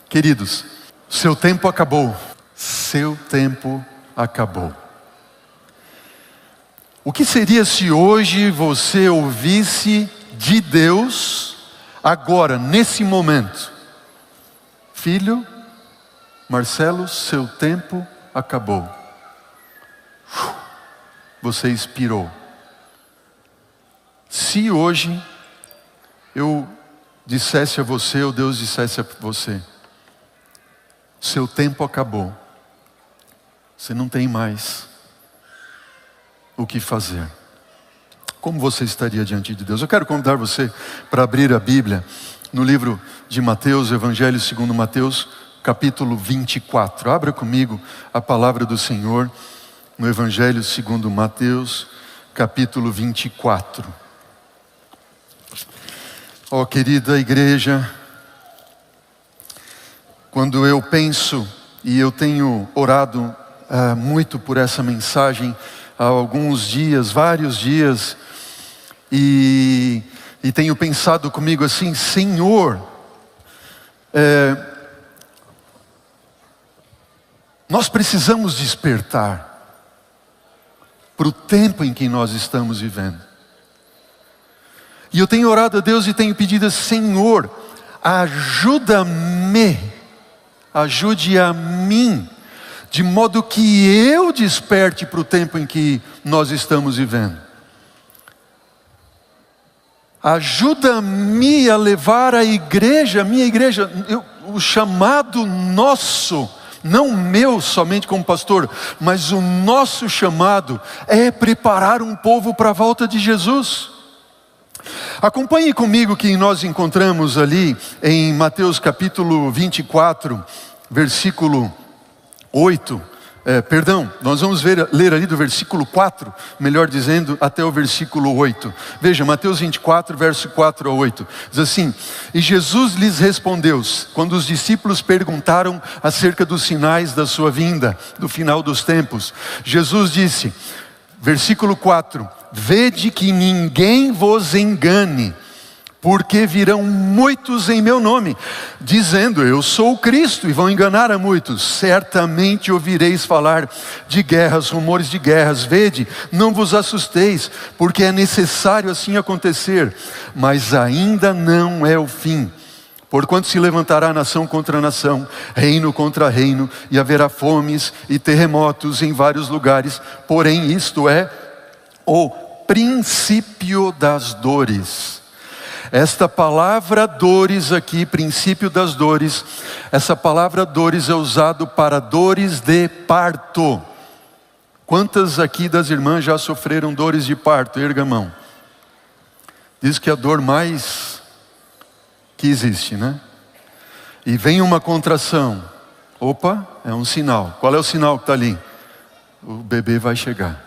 Queridos, seu tempo acabou. Seu tempo acabou. O que seria se hoje você ouvisse de Deus, agora, nesse momento: filho, Marcelo, seu tempo acabou. Você expirou. Se hoje eu dissesse a você, ou Deus dissesse a você: seu tempo acabou, você não tem mais o que fazer, como você estaria diante de Deus? Eu quero convidar você para abrir a Bíblia no livro de Mateus, Evangelho segundo Mateus, capítulo 24. Abra comigo a palavra do Senhor no Evangelho segundo Mateus, capítulo 24. Ó querida igreja, quando eu penso, e eu tenho orado muito por essa mensagem há alguns dias, vários dias, e tenho pensado comigo assim: Senhor, nós precisamos despertar para o tempo em que nós estamos vivendo. E eu tenho orado a Deus e tenho pedido: Senhor, ajuda-me, ajude a mim, de modo que eu desperte para o tempo em que nós estamos vivendo. Ajuda-me a levar a igreja, minha igreja, o chamado nosso, não meu somente como pastor, mas o nosso chamado é preparar um povo para a volta de Jesus. Acompanhe comigo que nós encontramos ali em Mateus capítulo 24, versículo 8, nós vamos ler ali do versículo 4, melhor dizendo, até o versículo 8. Veja, Mateus 24, verso 4 a 8, diz assim: E Jesus lhes respondeu, quando os discípulos perguntaram acerca dos sinais da sua vinda, do final dos tempos. Jesus disse, versículo 4, vede que ninguém vos engane, porque virão muitos em meu nome, dizendo, eu sou o Cristo, e vão enganar a muitos. Certamente ouvireis falar de guerras, rumores de guerras. Vede, não vos assusteis, porque é necessário assim acontecer, mas ainda não é o fim. Porquanto se levantará nação contra nação, reino contra reino, e haverá fomes e terremotos em vários lugares. Porém, isto é o princípio das dores. Esta palavra dores aqui, princípio das dores, essa palavra dores é usado para dores de parto. Quantas aqui das irmãs já sofreram dores de parto? Erga a mão. Diz que é a dor mais que existe, né? E vem uma contração. Opa, é um sinal. Qual é o sinal que está ali? O bebê vai chegar.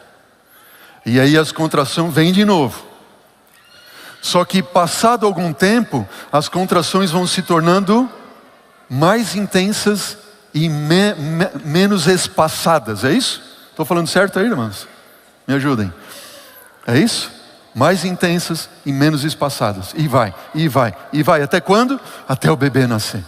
E aí as contrações vêm de novo. Só que passado algum tempo, as contrações vão se tornando mais intensas e menos espaçadas. É isso? Estou falando certo aí, irmãos? Me ajudem. É isso? Mais intensas e menos espaçadas. E vai, e vai, e vai. Até quando? Até o bebê nascer.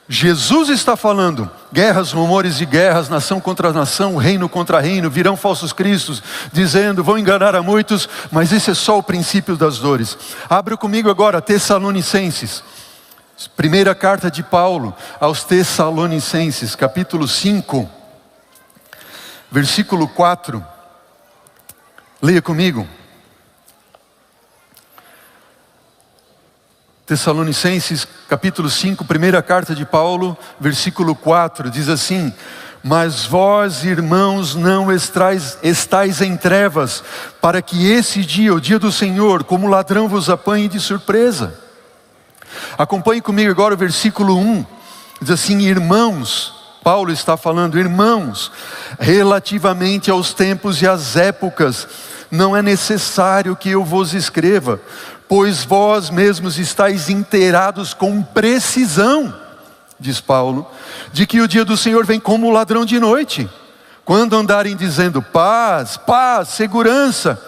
Jesus está falando, guerras, rumores de guerras, nação contra nação, reino contra reino, virão falsos cristos, dizendo, vão enganar a muitos, mas esse é só o princípio das dores. Abra comigo agora Tessalonicenses, primeira carta de Paulo aos Tessalonicenses, capítulo 5, versículo 4, leia comigo. Tessalonicenses, capítulo 5, primeira carta de Paulo, versículo 4, diz assim, mas vós, irmãos, não estais em trevas, para que esse dia, o dia do Senhor, como ladrão vos apanhe de surpresa. Acompanhe comigo agora o versículo 1, diz assim, irmãos, Paulo está falando, irmãos, relativamente aos tempos e às épocas, não é necessário que eu vos escreva, pois vós mesmos estáis inteirados com precisão, diz Paulo, de que o dia do Senhor vem como ladrão de noite. Quando andarem dizendo paz, paz, segurança,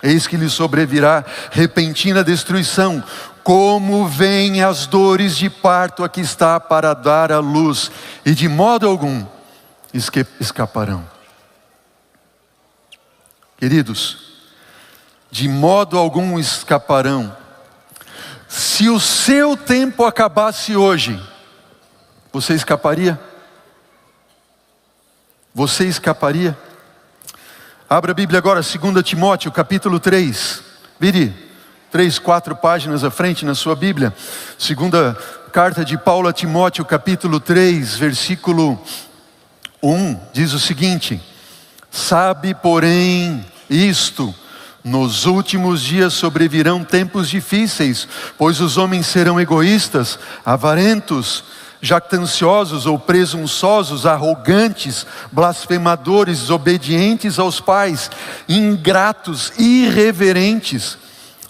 eis que lhes sobrevirá repentina destruição, como vêm as dores de parto, aqui está para dar à luz, e de modo algum escaparão. Queridos, de modo algum escaparão. Se o seu tempo acabasse hoje, você escaparia? Você escaparia? Abra a Bíblia agora, 2 Timóteo, capítulo 3. Vire 3, 4 páginas à frente na sua Bíblia. Segunda carta de Paulo a Timóteo, capítulo 3, versículo 1, diz o seguinte: sabe, porém, isto: nos últimos dias sobrevirão tempos difíceis, pois os homens serão egoístas, avarentos, jactanciosos ou presunçosos, arrogantes, blasfemadores, desobedientes aos pais, ingratos, irreverentes,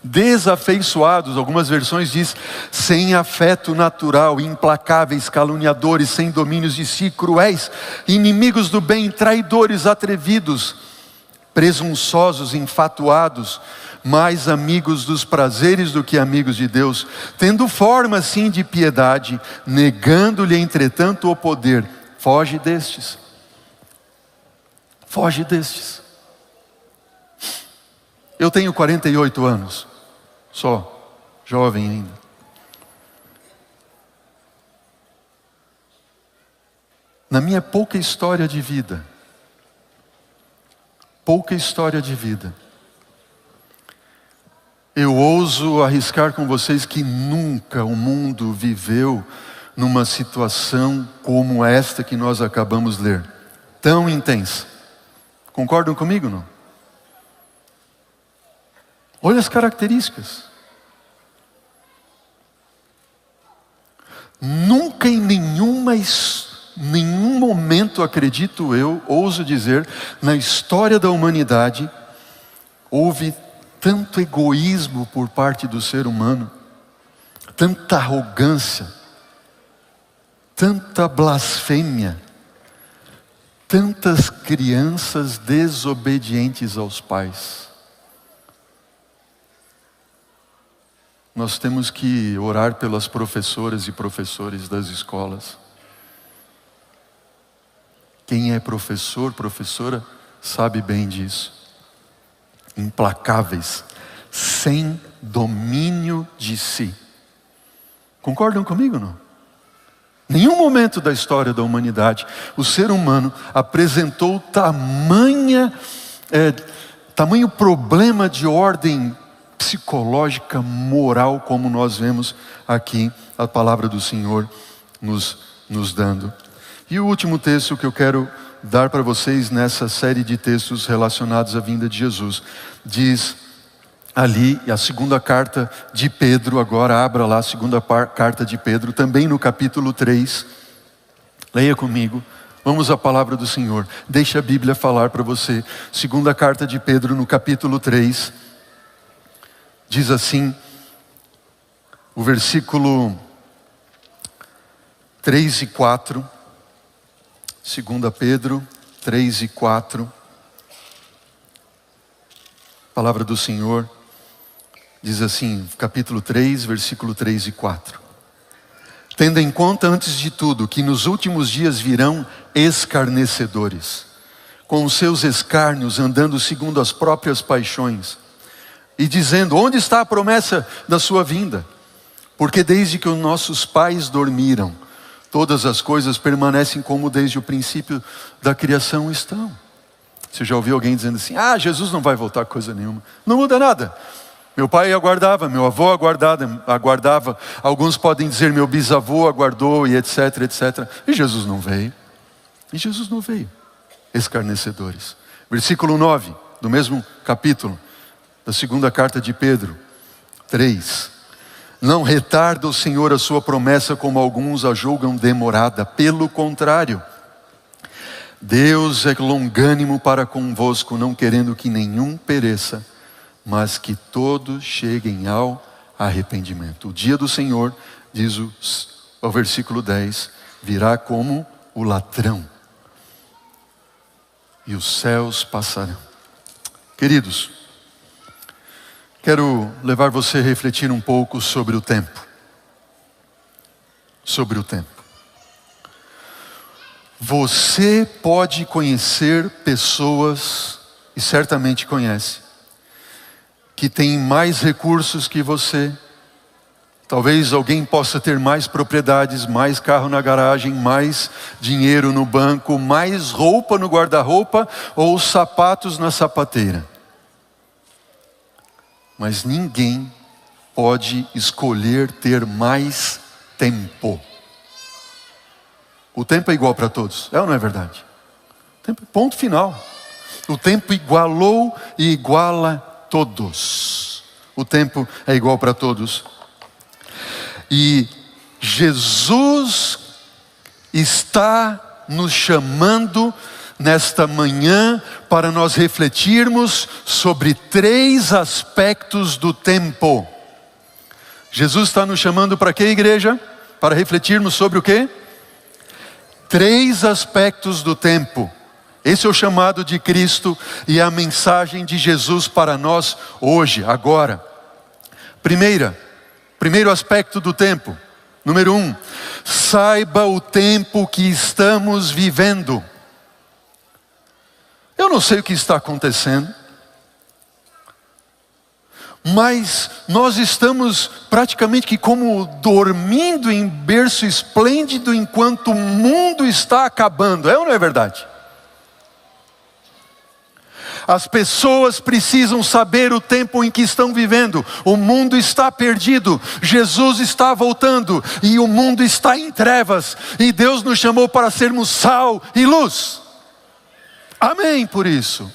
desafeiçoados, algumas versões diz, sem afeto natural, implacáveis, caluniadores, sem domínios de si, cruéis, inimigos do bem, traidores, atrevidos, presunçosos, enfatuados, mais amigos dos prazeres do que amigos de Deus, tendo forma sim de piedade, negando-lhe entretanto o poder. Foge destes. Foge destes. Eu tenho 48 anos, só, jovem ainda. Na minha pouca história de vida, eu ouso arriscar com vocês que nunca o mundo viveu numa situação como esta que nós acabamos de ler, tão intensa. Concordam comigo, não? Olha as características. Nunca em nenhum momento, acredito eu, ouso dizer, na história da humanidade, houve tanto egoísmo por parte do ser humano, tanta arrogância, tanta blasfêmia, tantas crianças desobedientes aos pais. Nós temos que orar pelas professoras e professores das escolas. Quem é professor, professora, sabe bem disso. Implacáveis, sem domínio de si. Concordam comigo, não? Nenhum momento da história da humanidade o ser humano apresentou tamanho problema de ordem psicológica, moral, como nós vemos aqui a palavra do Senhor nos dando. E o último texto que eu quero dar para vocês nessa série de textos relacionados à vinda de Jesus, diz ali, a segunda carta de Pedro, agora abra lá a segunda carta de Pedro, também no capítulo 3, leia comigo, vamos à palavra do Senhor, deixa a Bíblia falar para você. Segunda carta de Pedro no capítulo 3, diz assim, o versículo 3 e 4, 2 Pedro 3 e 4, a palavra do Senhor diz assim, capítulo 3, versículo 3 e 4. Tendo em conta antes de tudo que nos últimos dias virão escarnecedores, com os seus escárnios andando segundo as próprias paixões, e dizendo, onde está a promessa da sua vinda? Porque desde que os nossos pais dormiram, todas as coisas permanecem como desde o princípio da criação estão. Você já ouviu alguém dizendo assim, Jesus não vai voltar coisa nenhuma. Não muda nada. Meu pai aguardava, meu avô aguardava. Alguns podem dizer, meu bisavô aguardou e etc, etc. E Jesus não veio. Escarnecedores. Versículo 9, do mesmo capítulo, da segunda carta de Pedro, 3. Não retarda o Senhor a sua promessa, como alguns a julgam demorada. Pelo contrário, Deus é longânimo para convosco, não querendo que nenhum pereça, mas que todos cheguem ao arrependimento. O dia do Senhor, diz o versículo 10, virá como o ladrão, e os céus passarão. Queridos, Quero levar você a refletir um pouco sobre o tempo. Sobre o tempo. Você pode conhecer pessoas, e certamente conhece, que têm mais recursos que você. Talvez alguém possa ter mais propriedades, mais carro na garagem, mais dinheiro no banco, mais roupa no guarda-roupa ou sapatos na sapateira. Mas ninguém pode escolher ter mais tempo. O tempo é igual para todos, é ou não é verdade? Ponto final. O tempo igualou e iguala todos. O tempo é igual para todos. E Jesus está nos chamando nesta manhã para nós refletirmos sobre 3 aspectos do tempo. Jesus está nos chamando para quê, igreja? Para refletirmos sobre o quê? 3 aspectos do tempo. Esse é o chamado de Cristo e a mensagem de Jesus para nós hoje, agora. Primeiro aspecto do tempo. Número 1, saiba o tempo que estamos vivendo. Eu não sei o que está acontecendo, mas nós estamos praticamente que como dormindo em berço esplêndido enquanto o mundo está acabando, é ou não é verdade? As pessoas precisam saber o tempo em que estão vivendo. O mundo está perdido, Jesus está voltando e o mundo está em trevas. E Deus nos chamou para sermos sal e luz. Amém por isso.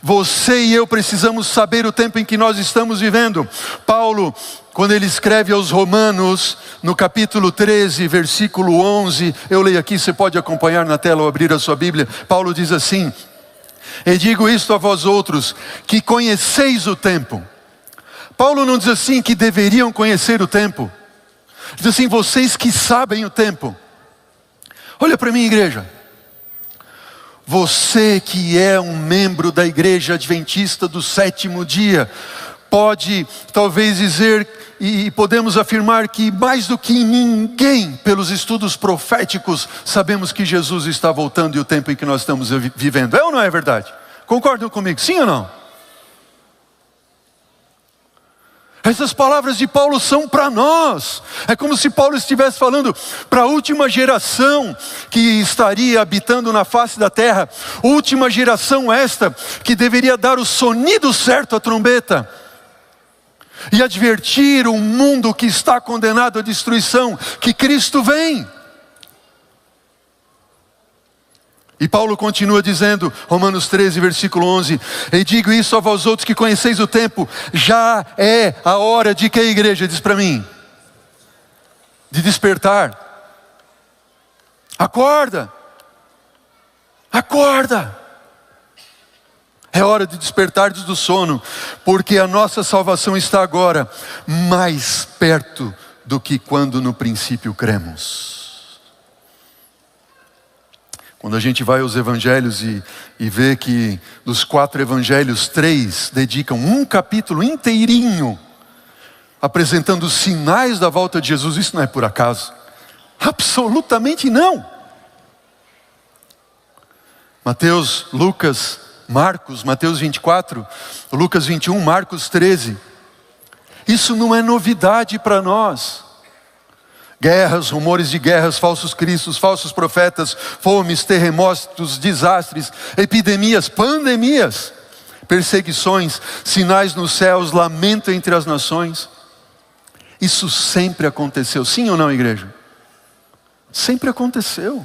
Você e eu precisamos saber o tempo em que nós estamos vivendo. Paulo, quando ele escreve aos Romanos, no capítulo 13, versículo 11, eu leio aqui, você pode acompanhar na tela ou abrir a sua Bíblia. Paulo diz assim: e digo isto a vós outros, que conheceis o tempo. Paulo não diz assim que deveriam conhecer o tempo. Diz assim, vocês que sabem o tempo. Olha para mim, igreja. Você que é um membro da igreja adventista do 7º dia, pode talvez dizer, e podemos afirmar que mais do que ninguém, pelos estudos proféticos, sabemos que Jesus está voltando e o tempo em que nós estamos vivendo. É ou não é verdade? Concordam comigo? Sim ou não? Essas palavras de Paulo são para nós. É como se Paulo estivesse falando para a última geração que estaria habitando na face da terra. Última geração esta que deveria dar o sonido certo à trombeta e advertir o mundo que está condenado à destruição, que Cristo vem. E Paulo continua dizendo, Romanos 13, versículo 11, e digo isso a vós outros que conheceis o tempo, já é a hora de que a igreja diz para mim? De despertar. Acorda! Acorda! É hora de despertar do sono, porque a nossa salvação está agora mais perto do que quando no princípio cremos. Quando a gente vai aos evangelhos e vê que dos 4 evangelhos, 3 dedicam um capítulo inteirinho apresentando os sinais da volta de Jesus, isso não é por acaso. Absolutamente não. Mateus, Lucas, Marcos, Mateus 24, Lucas 21, Marcos 13. Isso não é novidade para nós. Guerras, rumores de guerras, falsos cristos, falsos profetas, fomes, terremotos, desastres, epidemias, pandemias, perseguições, sinais nos céus, lamento entre as nações. Isso sempre aconteceu, sim ou não, igreja? Sempre aconteceu.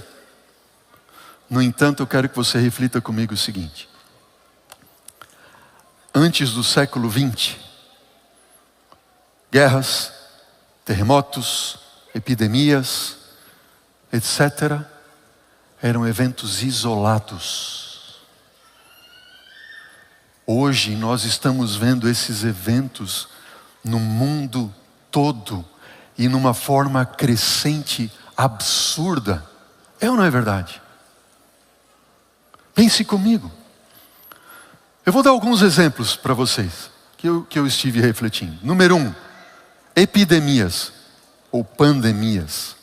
No entanto, eu quero que você reflita comigo o seguinte. Antes do século 20, guerras, terremotos, epidemias, etc., eram eventos isolados. Hoje nós estamos vendo esses eventos no mundo todo e numa forma crescente, absurda. É ou não é verdade? Pense comigo. Eu vou dar alguns exemplos para vocês. que eu estive refletindo. Número 1, epidemias ou pandemias.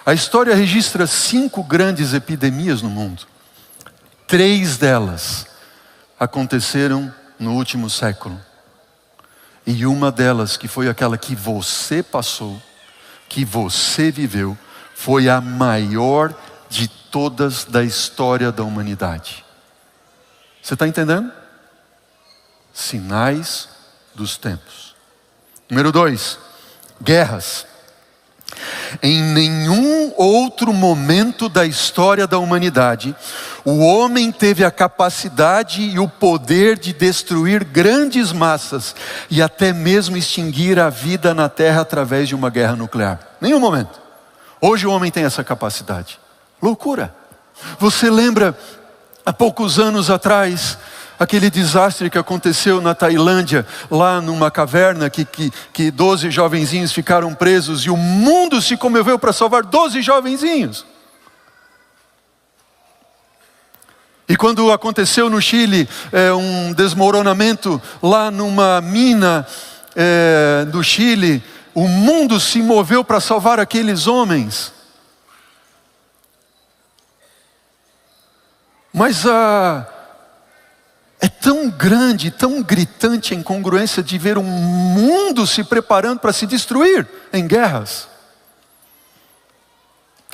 A história registra 5 grandes epidemias no mundo. 3 delas aconteceram no último século. E uma delas, que foi aquela que você passou, que você viveu, foi a maior de todas da história da humanidade. Você está entendendo? Sinais dos tempos. Número 2, guerras. Em nenhum outro momento da história da humanidade, o homem teve a capacidade e o poder de destruir grandes massas e até mesmo extinguir a vida na Terra através de uma guerra nuclear. Nenhum momento. Hoje o homem tem essa capacidade. Loucura. Você lembra, há poucos anos atrás, aquele desastre que aconteceu na Tailândia, lá numa caverna, que 12 jovenzinhos ficaram presos e o mundo se comoveu para salvar 12 jovenzinhos. E quando aconteceu no Chile um desmoronamento lá numa mina do Chile, o mundo se moveu para salvar aqueles homens. Mas é tão grande, tão gritante a incongruência de ver um mundo se preparando para se destruir em guerras.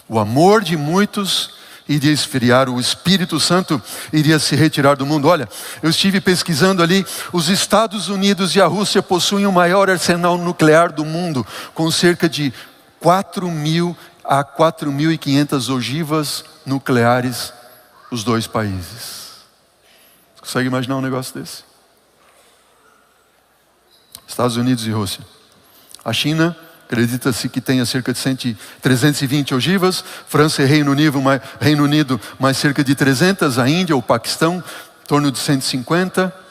O amor de muitos iria esfriar, o Espírito Santo iria se retirar do mundo. Olha, eu estive pesquisando ali, os Estados Unidos e a Rússia possuem o maior arsenal nuclear do mundo, com cerca de 4.000 a 4.500 ogivas nucleares, os dois países. Você consegue imaginar um negócio desse? Estados Unidos e Rússia. A China, acredita-se que tenha cerca de 320 ogivas. França e Reino Unido, mais cerca de 300. A Índia, o Paquistão, em torno de 150.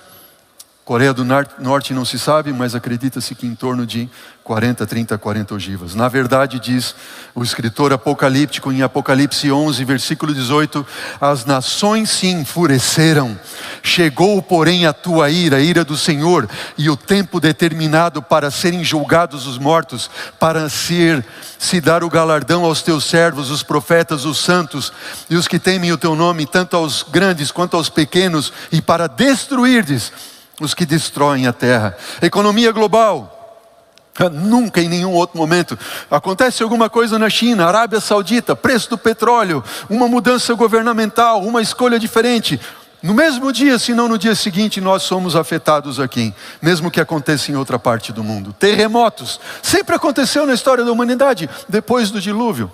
Coreia do Norte não se sabe, mas acredita-se que em torno de 40 ogivas. Na verdade, diz o escritor apocalíptico em Apocalipse 11, versículo 18, as nações se enfureceram, chegou porém a tua ira, a ira do Senhor, e o tempo determinado para serem julgados os mortos, para se dar o galardão aos teus servos, os profetas, os santos, e os que temem o teu nome, tanto aos grandes quanto aos pequenos, e para destruirdes os que destroem a terra. Economia global. Nunca em nenhum outro momento acontece alguma coisa na China, Arábia Saudita, preço do petróleo, uma mudança governamental, uma escolha diferente. No mesmo dia, se não no dia seguinte, nós somos afetados aqui, mesmo que aconteça em outra parte do mundo. Terremotos, sempre aconteceu na história da humanidade, depois do dilúvio.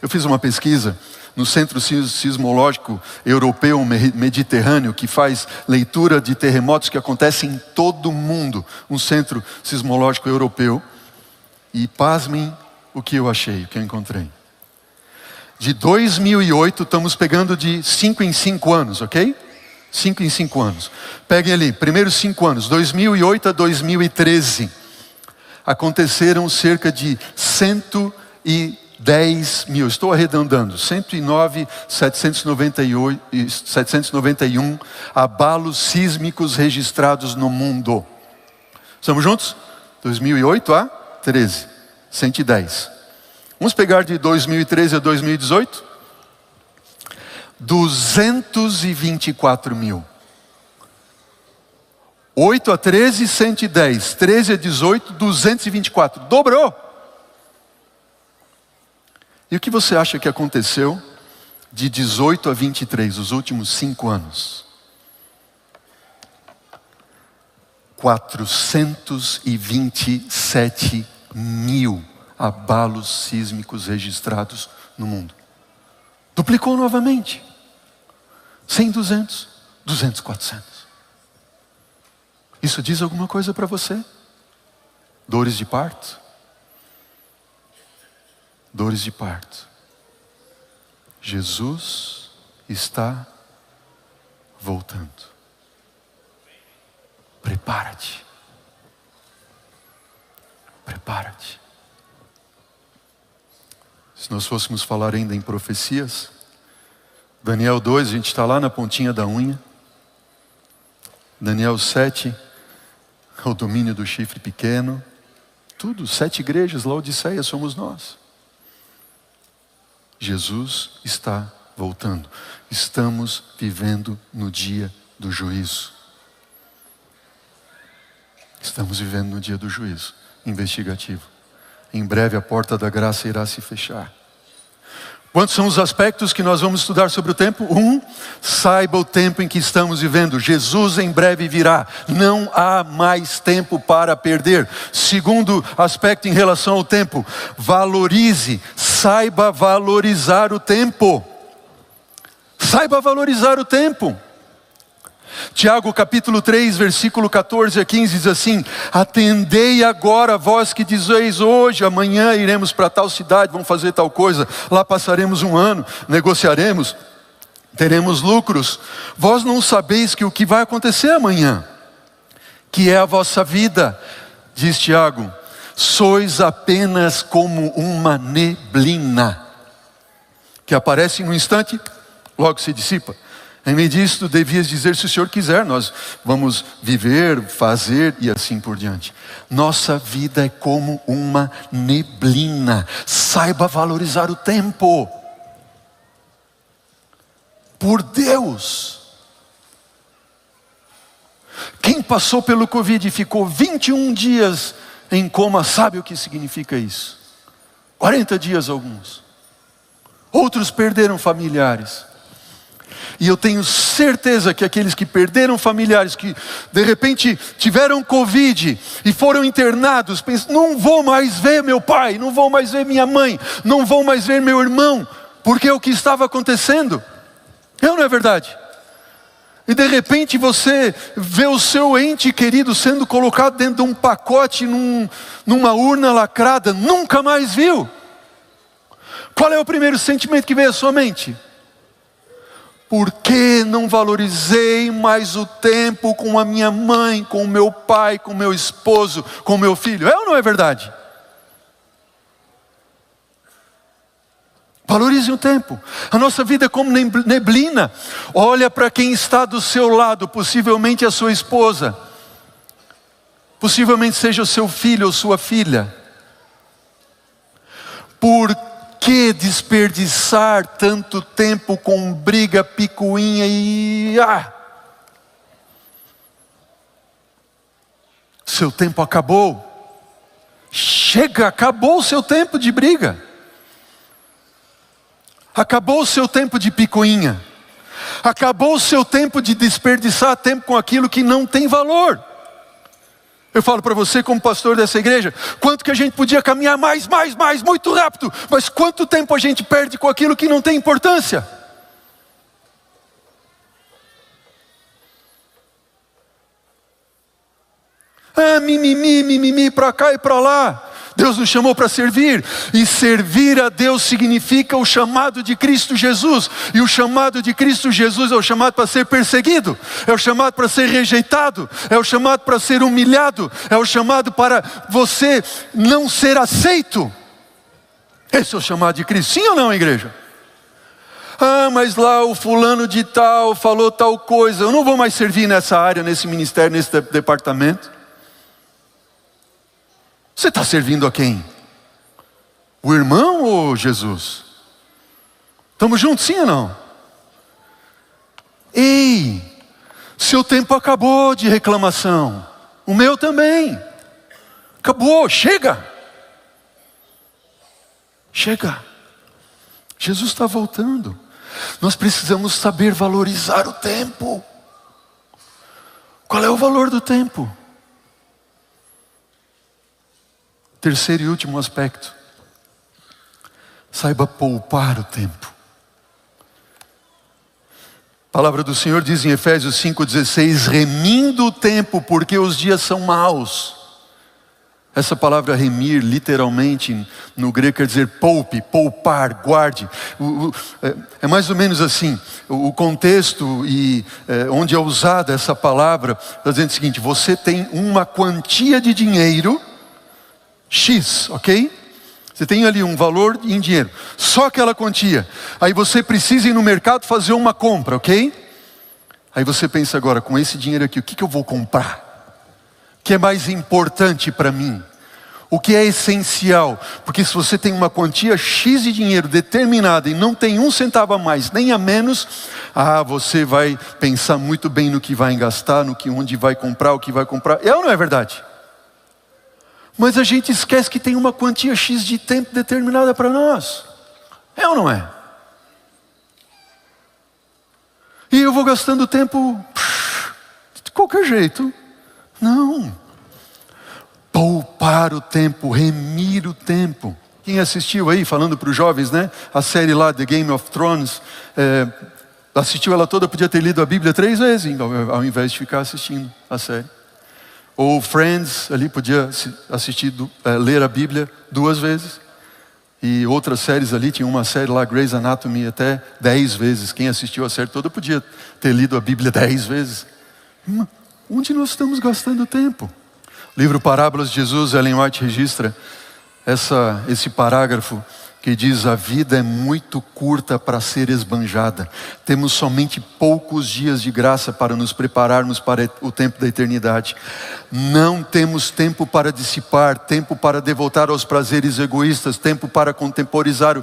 Eu fiz uma pesquisa no Centro Sismológico Europeu Mediterrâneo, que faz leitura de terremotos que acontecem em todo o mundo, um centro sismológico europeu. E pasmem o que eu achei, o que eu encontrei. De 2008, estamos pegando de 5 em 5 anos, ok? 5 em 5 anos. Peguem ali, primeiros 5 anos, 2008 a 2013. Aconteceram cerca de 110 mil, estou arredondando, 791 abalos sísmicos registrados no mundo. Estamos juntos? 2008 a 13, 110. Vamos pegar de 2013 a 2018? 224 mil. 8 a 13, 110. 13 a 18, 224. Dobrou. E o que você acha que aconteceu de 18 a 23, os últimos 5 anos? 427 mil abalos sísmicos registrados no mundo. Duplicou novamente. 100, 200, 200, 400. Isso diz alguma coisa para você? Dores de parto? Dores de parto. Jesus está voltando. Prepara-te. Prepara-te. Se nós fôssemos falar ainda em profecias, Daniel 2, a gente está lá na pontinha da unha. Daniel 7, o domínio do chifre pequeno, tudo, 7 igrejas, Laodiceia somos nós. Jesus está voltando. Estamos vivendo no dia do juízo. Estamos vivendo no dia do juízo investigativo. Em breve a porta da graça irá se fechar. Quantos são os aspectos que nós vamos estudar sobre o tempo? 1, saiba o tempo em que estamos vivendo. Jesus em breve virá. Não há mais tempo para perder. 2º aspecto em relação ao tempo. Valorize, saiba valorizar o tempo. Saiba valorizar o tempo. Tiago capítulo 3, versículo 14 a 15 diz assim: atendei agora vós que dizeis hoje, amanhã iremos para tal cidade, vamos fazer tal coisa, lá passaremos um ano, negociaremos, teremos lucros. Vós não sabeis que o que vai acontecer amanhã, que é a vossa vida, diz Tiago, sois apenas como uma neblina, que aparece num instante, logo se dissipa. Em meio disso, devias dizer, se o Senhor quiser, nós vamos viver, fazer e assim por diante. Nossa vida é como uma neblina. Saiba valorizar o tempo. Por Deus. Quem passou pelo Covid e ficou 21 dias em coma, sabe o que significa isso? 40 dias alguns. Outros perderam familiares. E eu tenho certeza que aqueles que perderam familiares, que de repente tiveram Covid e foram internados, pensam, não vou mais ver meu pai, não vou mais ver minha mãe, não vou mais ver meu irmão, porque é o que estava acontecendo. Não é verdade? E de repente você vê o seu ente querido sendo colocado dentro de um pacote, numa urna lacrada, nunca mais viu. Qual é o primeiro sentimento que vem à sua mente? Por que não valorizei mais o tempo com a minha mãe, com o meu pai, com o meu esposo, com o meu filho? É ou não é verdade? Valorize o tempo. A nossa vida é como neblina. Olha para quem está do seu lado, possivelmente a sua esposa, possivelmente seja o seu filho ou sua filha. Por que desperdiçar tanto tempo com briga, picuinha e... Seu tempo acabou. Chega, acabou o seu tempo de briga. Acabou o seu tempo de picuinha. Acabou o seu tempo de desperdiçar tempo com aquilo que não tem valor. Eu falo para você como pastor dessa igreja, quanto que a gente podia caminhar mais, muito rápido, mas quanto tempo a gente perde com aquilo que não tem importância? Mimimi, para cá e para lá. Deus nos chamou para servir, e servir a Deus significa o chamado de Cristo Jesus, e o chamado de Cristo Jesus é o chamado para ser perseguido, é o chamado para ser rejeitado, é o chamado para ser humilhado, é o chamado para você não ser aceito. Esse é o chamado de Cristo, sim ou não, igreja? Mas lá o fulano de tal falou tal coisa, eu não vou mais servir nessa área, nesse ministério, nesse departamento. Você está servindo a quem? O irmão ou Jesus? Estamos juntos, sim ou não? Ei, seu tempo acabou de reclamação. O meu também. Acabou, chega. Chega. Jesus está voltando. Nós precisamos saber valorizar o tempo. Qual é o valor do tempo? Terceiro e último aspecto. Saiba poupar o tempo. A palavra do Senhor diz em Efésios 5,16, remindo o tempo, porque os dias são maus. Essa palavra remir, literalmente, no grego quer dizer poupe, poupar, guarde. É mais ou menos assim, o contexto e onde é usada essa palavra, está dizendo o seguinte, você tem uma quantia de dinheiro, X, ok? Você tem ali um valor em dinheiro, só aquela quantia. Aí você precisa ir no mercado fazer uma compra, ok? Aí você pensa agora, com esse dinheiro aqui, o que eu vou comprar? que é mais importante para mim? O que é essencial? Porque se você tem uma quantia X de dinheiro determinada e não tem um centavo a mais, nem a menos, você vai pensar muito bem no que vai gastar, onde vai comprar, o que vai comprar. É ou não é verdade? Mas a gente esquece que tem uma quantia X de tempo determinada para nós. É ou não é? E eu vou gastando tempo de qualquer jeito. Não. Poupar o tempo, remir o tempo. Quem assistiu aí, falando para os jovens, né? A série lá, The Game of Thrones, assistiu ela toda, podia ter lido a Bíblia 3 vezes, ao invés de ficar assistindo a série. Ou Friends, ali podia assistir, ler a Bíblia 2 vezes. E outras séries ali, tinha uma série lá, Grey's Anatomy, até 10 vezes. Quem assistiu a série toda podia ter lido a Bíblia 10 vezes. Onde nós estamos gastando tempo? Livro Parábolas de Jesus, Ellen White registra esse parágrafo que diz: a vida é muito curta para ser esbanjada. Temos somente poucos dias de graça para nos prepararmos para o tempo da eternidade. Não temos tempo para dissipar, tempo para devotar aos prazeres egoístas, tempo para contemporizar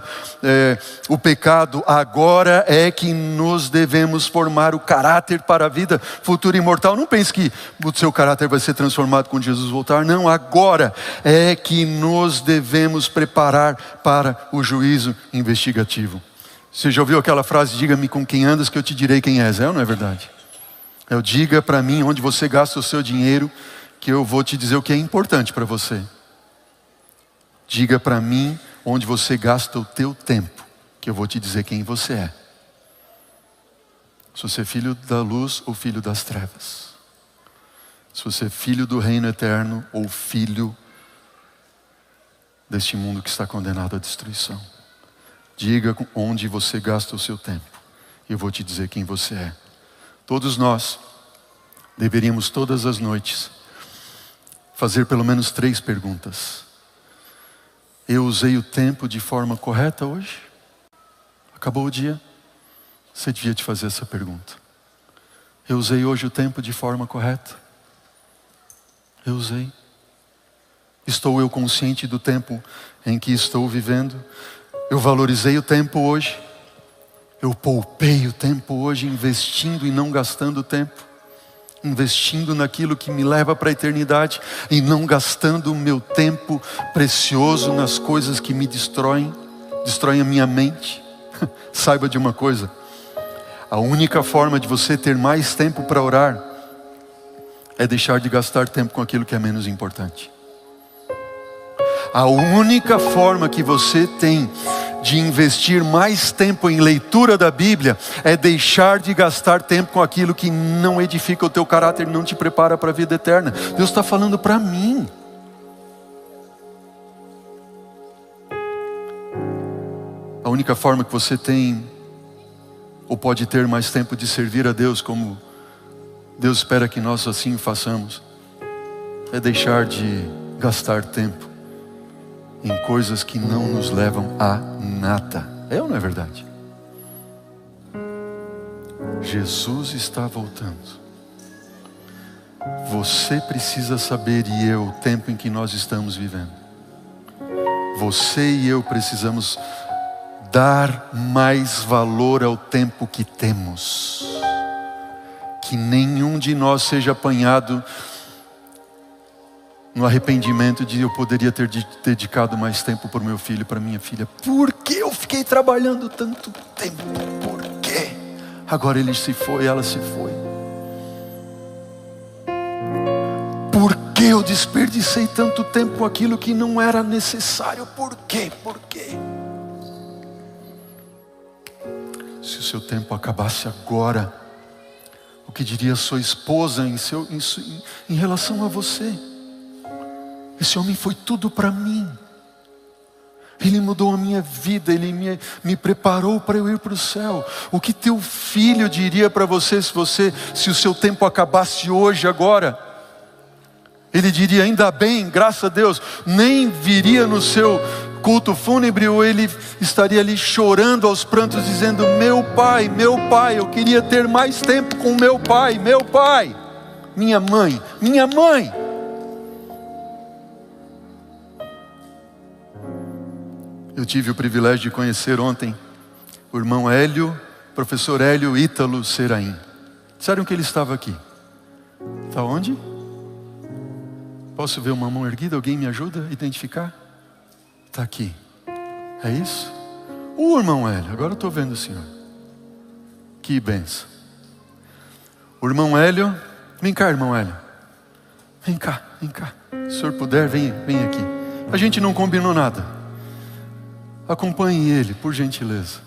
o pecado. Agora é que nos devemos formar o caráter para a vida futura e imortal. Não pense que o seu caráter vai ser transformado quando Jesus voltar. Não, agora é que nos devemos preparar para o juízo investigativo. Você já ouviu aquela frase: diga-me com quem andas que eu te direi quem és? É ou não é verdade? Diga para mim onde você gasta o seu dinheiro, que eu vou te dizer o que é importante para você. Diga para mim onde você gasta o teu tempo, que eu vou te dizer quem você é. Se você é filho da luz ou filho das trevas. Se você é filho do reino eterno ou filho deste mundo que está condenado à destruição. Diga onde você gasta o seu tempo, e eu vou te dizer quem você é. Todos nós deveríamos todas as noites fazer pelo menos 3 perguntas. Eu usei o tempo de forma correta hoje? Acabou o dia? Você devia te fazer essa pergunta. Eu usei hoje o tempo de forma correta? Eu usei. Estou eu consciente do tempo em que estou vivendo? Eu valorizei o tempo hoje? Eu poupei o tempo hoje, investindo e não gastando tempo? Investindo naquilo que me leva para a eternidade e não gastando o meu tempo precioso nas coisas que me destroem a minha mente? Saiba de uma coisa: a única forma de você ter mais tempo para orar é deixar de gastar tempo com aquilo que é menos importante. A única forma que você tem de investir mais tempo em leitura da Bíblia é deixar de gastar tempo com aquilo que não edifica o teu caráter, não te prepara para a vida eterna. Deus está falando para mim. A única forma que você tem ou pode ter mais tempo de servir a Deus, como Deus espera que nós assim façamos, é deixar de gastar tempo em coisas que não nos levam a nada. É ou não é verdade? Jesus está voltando. Você precisa saber, e eu, o tempo em que nós estamos vivendo. Você e eu precisamos dar mais valor ao tempo que temos. Que nenhum de nós seja apanhado no arrependimento de eu poderia ter dedicado mais tempo para o meu filho, para minha filha. Por que eu fiquei trabalhando tanto tempo? Por quê? Agora ele se foi, ela se foi. Por que eu desperdicei tanto tempo com aquilo que não era necessário? Por quê? Por quê? Se o seu tempo acabasse agora, o que diria sua esposa em relação a você? Esse homem foi tudo para mim. Ele mudou a minha vida, ele me preparou para eu ir para o céu. O que teu filho diria para você se o seu tempo acabasse hoje, agora? Ele diria: ainda bem, graças a Deus. Nem viria no seu culto fúnebre, ou ele estaria ali chorando aos prantos, dizendo: meu pai, eu queria ter mais tempo com meu pai, minha mãe. Eu tive o privilégio de conhecer ontem o irmão Hélio, professor Hélio Ítalo Seraim. Disseram que ele estava aqui. Está onde? Posso ver uma mão erguida? Alguém me ajuda a identificar? Está aqui. É isso? O irmão Hélio, agora eu estou vendo o senhor. Que benção. O irmão Hélio, vem cá, irmão Hélio. Vem cá, vem cá. Se o senhor puder, vem aqui. A gente não combinou nada. Acompanhe ele, por gentileza.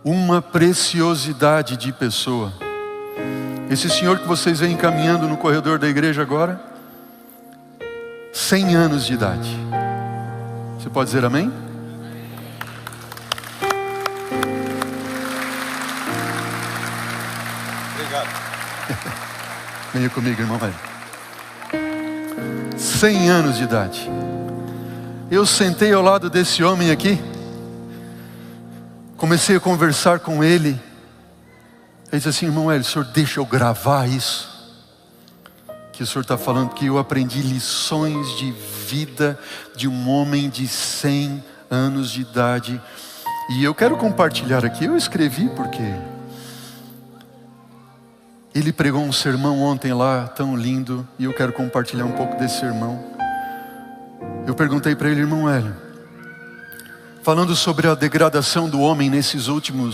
Uma preciosidade de pessoa. Esse senhor que vocês veem caminhando no corredor da igreja agora, 100 anos de idade. Você pode dizer amém? Obrigado. Venha comigo, irmão velho. 100 anos de idade. Eu sentei ao lado desse homem aqui. Comecei a conversar com ele. Ele disse assim: irmão Hélio, o senhor deixa eu gravar isso? Que o senhor está falando que eu aprendi lições de vida de um homem de 100 anos de idade. E eu quero compartilhar aqui. Eu escrevi porque ele pregou um sermão ontem lá, tão lindo. E eu quero compartilhar um pouco desse sermão. Eu perguntei para ele: irmão Hélio, falando sobre a degradação do homem nesse último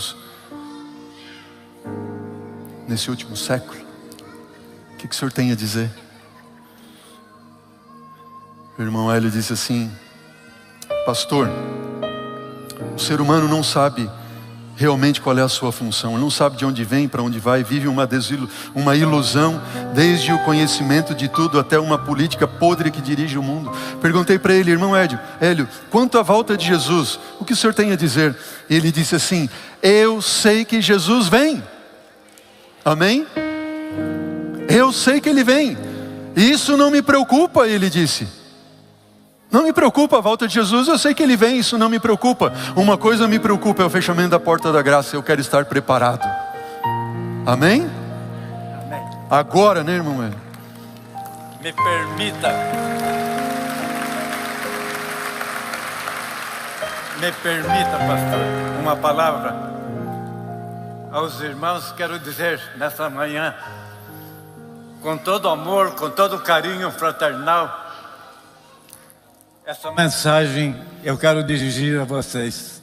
século, o que o senhor tem a dizer? O irmão Hélio disse assim: pastor, o ser humano não sabe realmente qual é a sua função, ele não sabe de onde vem, para onde vai, vive uma ilusão, desde o conhecimento de tudo até uma política podre que dirige o mundo. Perguntei para ele: irmão Hélio, quanto à volta de Jesus, o que o senhor tem a dizer? Ele disse assim: eu sei que Jesus vem. Amém? Eu sei que ele vem. Isso não me preocupa, ele disse. Não me preocupa a volta de Jesus, eu sei que ele vem, isso não me preocupa. Uma coisa me preocupa, é o fechamento da porta da graça, eu quero estar preparado. Amém? Amém. Agora, né, irmão? Me permita pastor, uma palavra aos irmãos. Quero dizer nessa manhã, com todo amor, com todo carinho fraternal, essa mensagem eu quero dirigir a vocês.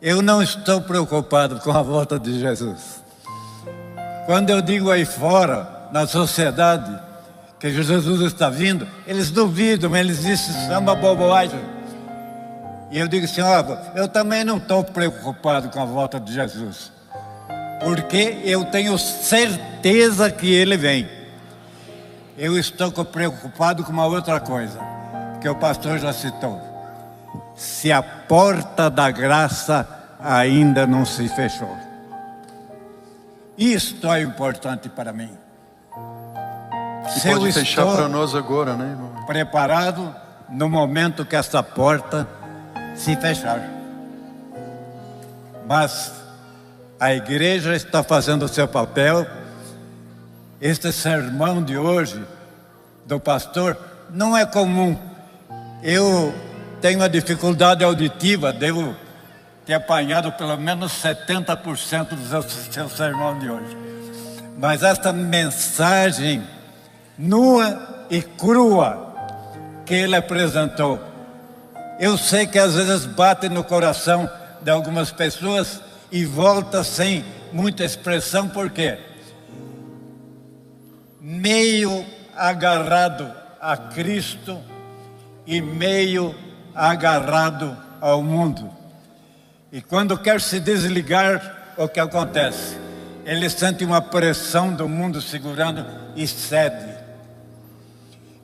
Eu não estou preocupado com a volta de Jesus. Quando eu digo aí fora, na sociedade, que Jesus está vindo, eles duvidam, eles dizem que isso é uma bobagem. E eu digo assim: eu também não estou preocupado com a volta de Jesus, porque eu tenho certeza que ele vem. Eu estou preocupado com uma outra coisa, que o pastor já citou: se a porta da graça ainda não se fechou. Isto é importante para mim. Se pode fechar para nós agora, né, irmão? Preparado no momento que essa porta se fechar. Mas a igreja está fazendo o seu papel. Este sermão de hoje do pastor não é comum. Eu tenho uma dificuldade auditiva, devo ter apanhado pelo menos 70% do seu sermão de hoje. Mas esta mensagem nua e crua que ele apresentou, eu sei que às vezes bate no coração de algumas pessoas e volta sem muita expressão. Por quê? Meio agarrado a Cristo e meio agarrado ao mundo. E quando quer se desligar, o que acontece? Ele sente uma pressão do mundo segurando e cede.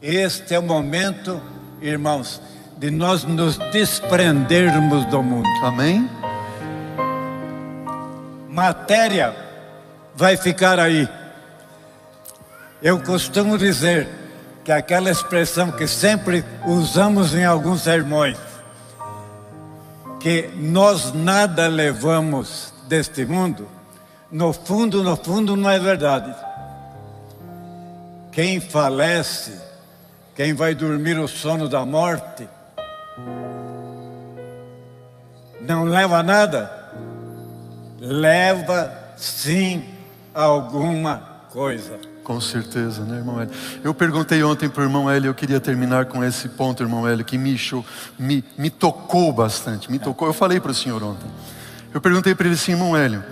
Este é o momento, irmãos, de nós nos desprendermos do mundo. Amém? Matéria vai ficar aí. Eu costumo dizer que aquela expressão que sempre usamos em alguns sermões, que nós nada levamos deste mundo, no fundo não é verdade. Quem falece, quem vai dormir o sono da morte, Não leva nada? Leva sim alguma coisa. Com certeza, né, irmão Hélio? Eu perguntei ontem para o irmão Hélio, eu queria terminar com esse ponto, irmão Hélio, que me tocou bastante, me tocou. Eu falei para o senhor ontem. Eu perguntei para ele assim, irmão Hélio,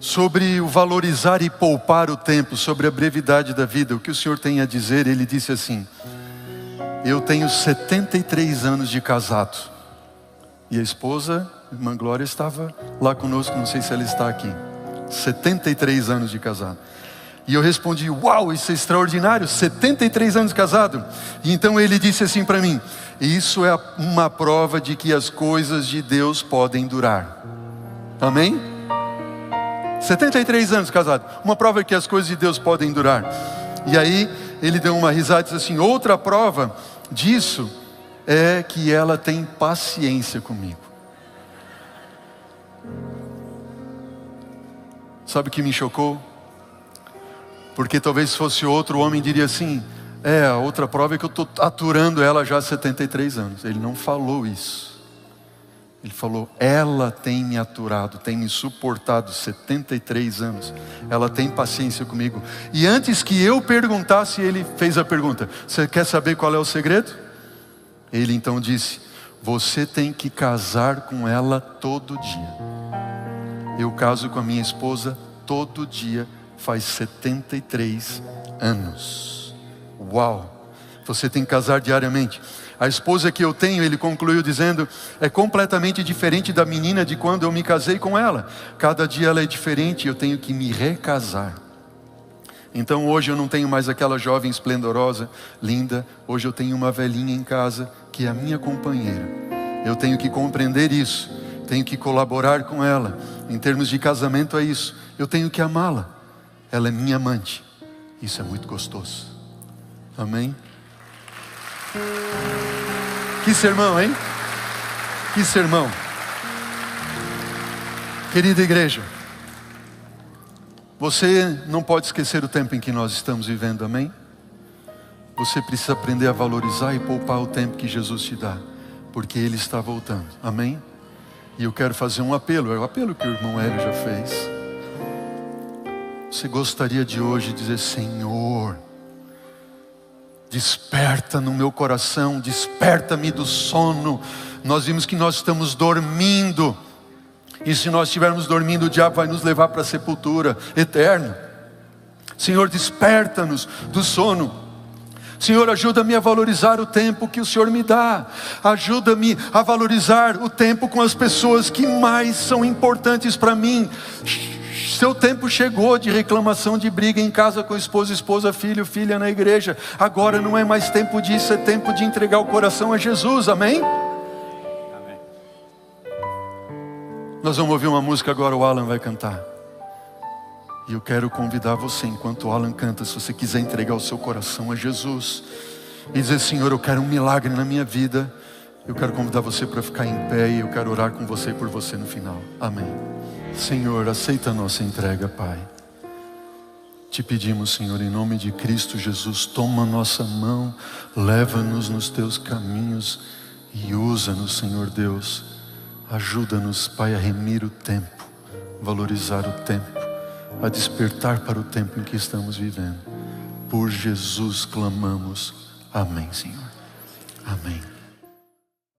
sobre o valorizar e poupar o tempo, sobre a brevidade da vida, o que o senhor tem a dizer? Ele disse assim, eu tenho 73 anos de casado. E a esposa, irmã Glória, estava lá conosco, não sei se ela está aqui. 73 anos de casado. E eu respondi, uau, isso é extraordinário, 73 anos de casado. E então ele disse assim para mim, isso é uma prova de que as coisas de Deus podem durar. Amém? 73 anos de casado, uma prova de que as coisas de Deus podem durar. E aí ele deu uma risada e disse assim, outra prova disso é que ela tem paciência comigo. Sabe o que me chocou? Porque talvez se fosse outro, o homem diria assim, a outra prova é que eu estou aturando ela já há 73 anos. Ele não falou isso. Ele falou, ela tem me aturado, tem me suportado 73 anos. Ela tem paciência comigo. E antes que eu perguntasse, ele fez a pergunta, você quer saber qual é o segredo? Ele então disse, você tem que casar com ela todo dia. Eu caso com a minha esposa todo dia, faz 73 anos. Uau! Você tem que casar diariamente. A esposa que eu tenho, ele concluiu dizendo, é completamente diferente da menina de quando eu me casei com ela. Cada dia ela é diferente, eu tenho que me recasar. Então hoje eu não tenho mais aquela jovem esplendorosa, linda. Hoje eu tenho uma velhinha em casa, que é a minha companheira. Eu tenho que compreender isso. Tenho que colaborar com ela. Em termos de casamento é isso. Eu tenho que amá-la. Ela é minha amante. Isso é muito gostoso. Amém? Que sermão, hein? Que sermão. Querida igreja, você não pode esquecer o tempo em que nós estamos vivendo, amém? Você precisa aprender a valorizar e poupar o tempo que Jesus te dá, porque Ele está voltando, amém? E eu quero fazer um apelo, é o apelo que o irmão Hélio já fez. Você gostaria de hoje dizer, Senhor, desperta no meu coração, desperta-me do sono. Nós vimos que nós estamos dormindo, e se nós estivermos dormindo, o diabo vai nos levar para a sepultura eterna. Senhor, desperta-nos do sono. Senhor, ajuda-me a valorizar o tempo que o Senhor me dá. Ajuda-me a valorizar o tempo com as pessoas que mais são importantes para mim. Seu tempo chegou de reclamação, de briga em casa com esposa, esposa, filho, filha na igreja. Agora não é mais tempo disso, é tempo de entregar o coração a Jesus, amém? Amém. Nós vamos ouvir uma música agora, o Alan vai cantar. E eu quero convidar você, enquanto o Alan canta, se você quiser entregar o seu coração a Jesus e dizer, Senhor, eu quero um milagre na minha vida, eu quero convidar você para ficar em pé e eu quero orar com você e por você no final. Amém. Senhor, aceita a nossa entrega, Pai. Te pedimos, Senhor, em nome de Cristo Jesus, toma a nossa mão, leva-nos nos teus caminhos e usa-nos, Senhor Deus. Ajuda-nos, Pai, a remir o tempo, valorizar o tempo, a despertar para o tempo em que estamos vivendo. Por Jesus clamamos. Amém, Senhor. Amém.